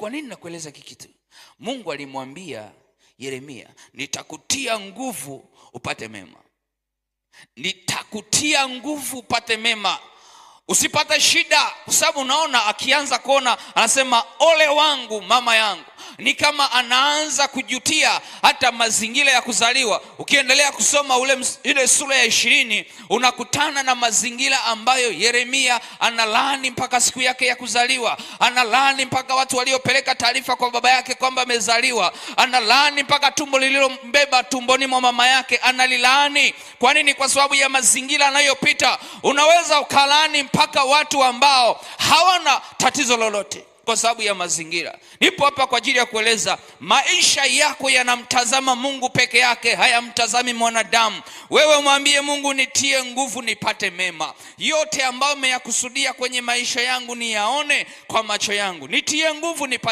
Kwa nini nakueleza kitu? Mungu alimwambia Yeremia, nitakutia nguvu upate mema. Nitakutia nguvu upate mema, usipate shida. Kwa sababu unaona, akianza kuona anasema ole wangu mama yangu, ni kama anaanza kujutia hata mazingira ya kuzaliwa. Ukiendelea kusoma ile sura ya 20 unakutana na mazingira ambayo Yeremia analaani mpaka siku yake ya kuzaliwa, analaani mpaka watu waliopeleka taarifa kwa baba yake kwamba amezaliwa, analaani mpaka tumbo lililombeba tumboni mwa mama yake analilaani. Kwa nini? Kwa sababu ya mazingira anayopita. Unaweza ukalaani mpaka watu ambao hawana tatizo lolote kwa sababu ya mazingira. Nipo hapa kwa ajili ya kueleza maisha yako yanamtazama Mungu peke yake, hayamtazami mwanadamu. Wewe mwambie Mungu, nitie nguvu nipate mema. Yote ambayo umeyakusudia kwenye maisha yangu niyaone kwa macho yangu. Nitie nguvu nipate